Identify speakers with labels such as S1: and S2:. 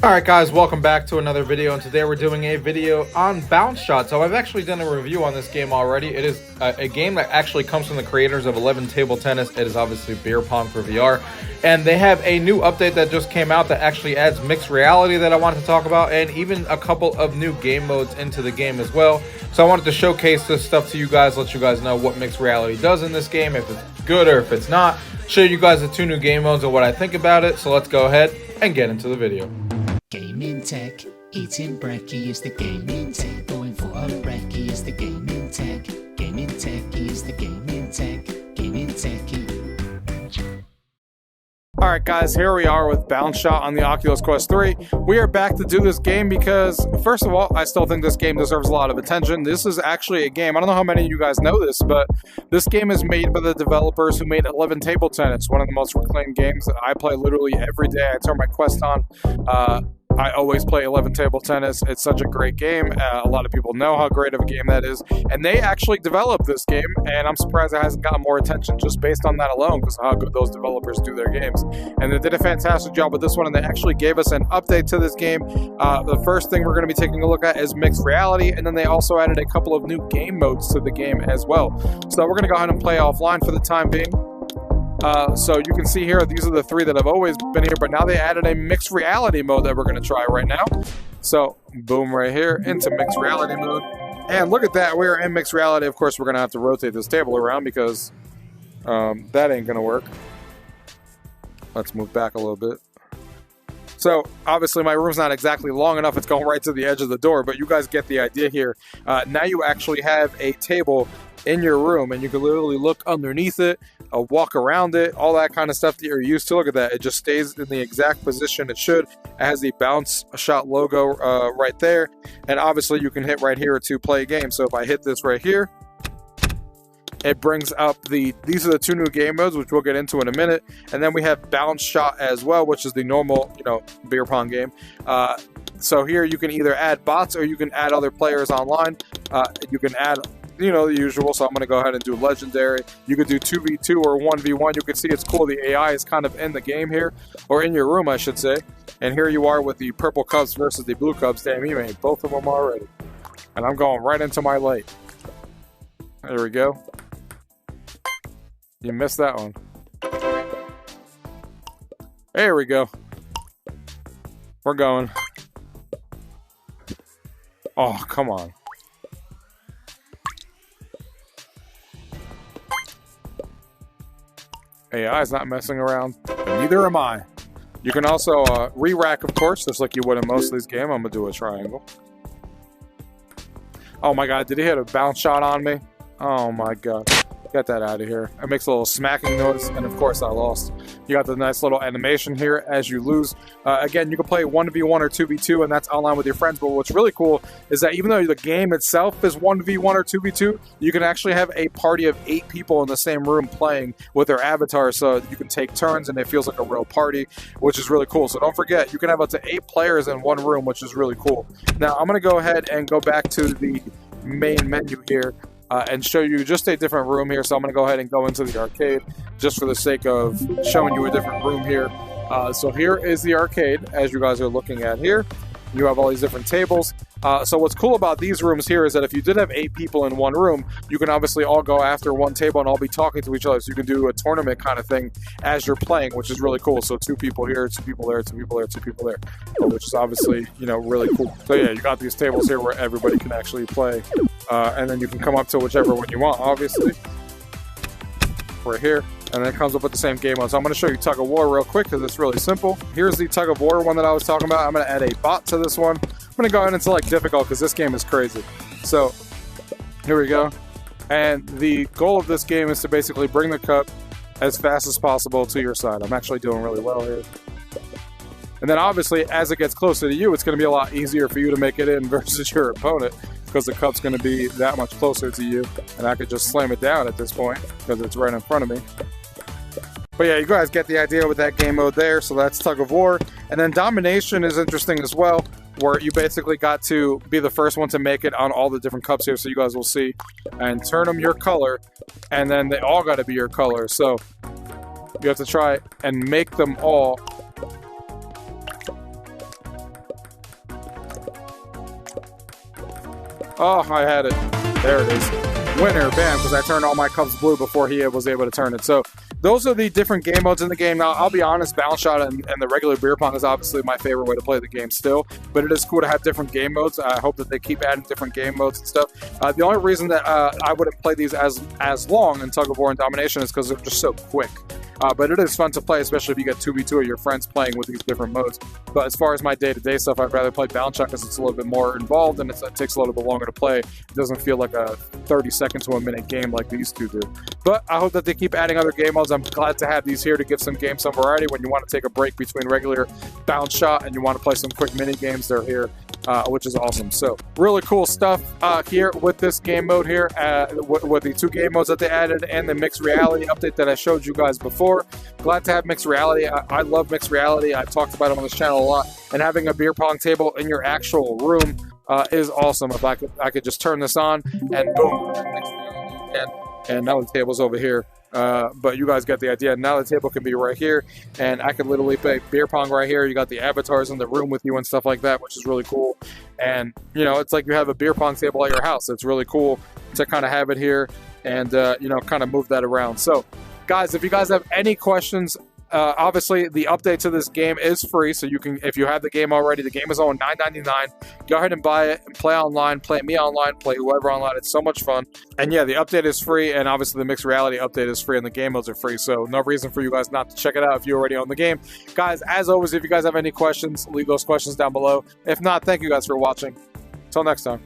S1: Alright guys, welcome back to another video, and today we're doing a video on Bounce Shot. So I've actually done a review on this game already. It is a game that actually comes from the creators of 11 Table Tennis. It is obviously beer pong for VR. And they have a new update that just came out that actually adds mixed reality that I wanted to talk about, and even a couple of new game modes into the game as well. So I wanted to showcase this stuff to you guys, let you guys know what mixed reality does in this game, if it's good or if it's not. Show you guys the two new game modes and what I think about it. So let's go ahead and get into the video.
S2: Gaming tech, eating brekkie is the gaming tech. Going for a brekkie is the gaming tech. Gaming tech is the gaming tech. Gaming techie.
S3: Alright guys, here we are with Bounce Shot on the Oculus Quest 3. We are back to do this game because, first of all, I still think this game deserves a lot of attention. This is actually a game, I don't know how many of you guys know this, but this game is made by the developers who made 11 Table Tennis, one of the most reclaimed games that I play literally every day. I turn my Quest on. I always play 11 Table Tennis. It's such a great game. A lot of people know how great of a game that is. And they actually developed this game, and I'm surprised it hasn't gotten more attention just based on that alone, because of how good those developers do their games. And they did a fantastic job with this one, and they actually gave us an update to this game. The first thing we're going to be taking a look at is mixed reality, and then they also added a couple of new game modes to the game as well. So we're going to go ahead and play offline for the time being. So you can see here, these are the three that have always been here, but now they added a mixed reality mode that we're going to try right now. So boom, right here into mixed reality mode. And look at that, we're in mixed reality. Of course, we're going to have to rotate this table around because that ain't going to work. Let's move back a little bit. So obviously my room's not exactly long enough. It's going right to the edge of the door, but you guys get the idea here. Now you actually have a table in your room, and you can literally look underneath it, walk around it, all that kind of stuff that you're used to. Look at that. It just stays in the exact position it should. It has the Bounce Shot logo right there. And obviously you can hit right here to play a game. So if I hit this right here, it brings up these are the two new game modes, which we'll get into in a minute. And then we have Bounce Shot as well, which is the normal, beer pong game. So here you can either add bots or you can add other players online. You can add the usual, so I'm going to go ahead and do legendary. You could do 2v2 or 1v1. You can see it's cool. The AI is kind of in the game here, or in your room, I should say. And here you are with the purple Cubs versus the blue Cubs. Damn, you made both of them already. And I'm going right into my light. There we go. You missed that one. There we go. We're going. Oh, come on. AI is not messing around, and neither am I. You can also re-rack, of course, just like you would in most of these games. I'm going to do a triangle. Oh my god, did he hit a bounce shot on me? Oh my god. Get that out of here. It makes a little smacking noise, and of course I lost. You got the nice little animation here as you lose. Again, you can play 1v1 or 2v2, and that's online with your friends, but what's really cool is that even though the game itself is 1v1 or 2v2, you can actually have a party of 8 people in the same room playing with their avatars, so you can take turns, and it feels like a real party, which is really cool. So don't forget, you can have up to 8 players in one room, which is really cool. Now, I'm going to go ahead and go back to the main menu here. And show you just a different room here. So I'm going to go ahead and go into the arcade just for the sake of showing you a different room here. So here is the arcade, as you guys are looking at here. You have all these different tables. So what's cool about these rooms here is that if you did have 8 people in one room, you can obviously all go after one table and all be talking to each other. So you can do a tournament kind of thing as you're playing, which is really cool. So 2 people here, 2 people there, 2 people there, 2 people there, which is obviously, really cool. So yeah, you got these tables here where everybody can actually play. And then you can come up to whichever one you want, obviously. Right here. And then it comes up with the same game mode. So I'm going to show you Tug of War real quick because it's really simple. Here's the Tug of War one that I was talking about. I'm going to add a bot to this one. I'm going to go ahead and select difficult because this game is crazy. So here we go. And the goal of this game is to basically bring the cup as fast as possible to your side. I'm actually doing really well here. And then obviously as it gets closer to you, it's going to be a lot easier for you to make it in versus your opponent, because the cup's going to be that much closer to you, and I could just slam it down at this point because it's right in front of me. But yeah, you guys get the idea with that game mode there. So that's Tug of War. And then Domination is interesting as well, where you basically got to be the first one to make it on all the different cups here, so you guys will see, and turn them your color, and then they all got to be your color. So you have to try and make them all Oh, I had it. There it is. Winner, bam, because I turned all my cups blue before he was able to turn it. So those are the different game modes in the game. Now, I'll be honest, Balance Shot and the regular beer pong is obviously my favorite way to play the game still, but it is cool to have different game modes. I hope that they keep adding different game modes and stuff. The only reason that I wouldn't play these as long in Tug of War and Domination is because they're just so quick. But it is fun to play, especially if you get 2v2 of your friends playing with these different modes. But as far as my day-to-day stuff, I'd rather play Balance Shot because it's a little bit more involved and it takes a little bit longer to play. It doesn't feel like a 30-second to a minute game like these two do. But I hope that they keep adding other game modes. I'm glad to have these here to give some games some variety. When you want to take a break between regular Balance Shot and you want to play some quick mini games, they're here, which is awesome. So really cool stuff here with this game mode here, with the two game modes that they added and the mixed reality update that I showed you guys before. Glad to have mixed reality. I love mixed reality. I've talked about it on this channel a lot. And having a beer pong table in your actual room is awesome. If I could just turn this on and boom, and now the table's over here. But you guys get the idea. Now the table can be right here, and I could literally play beer pong right here. You got the avatars in the room with you and stuff like that, which is really cool. And you know, it's like you have a beer pong table at your house. It's really cool to kind of have it here and you know, kind of move that around. So guys, if you guys have any questions, obviously the update to this game is free, so you can, if you have the game already, the game is on $9.99. Go ahead and buy it and play online, play me online, play whoever online. It's so much fun. And yeah, the update is free, and obviously the mixed reality update is free, and the game modes are free, so no reason for you guys not to check it out if you already own the game. Guys, as always, if you guys have any questions, leave those questions down below. If not, thank you guys for watching. Until next time.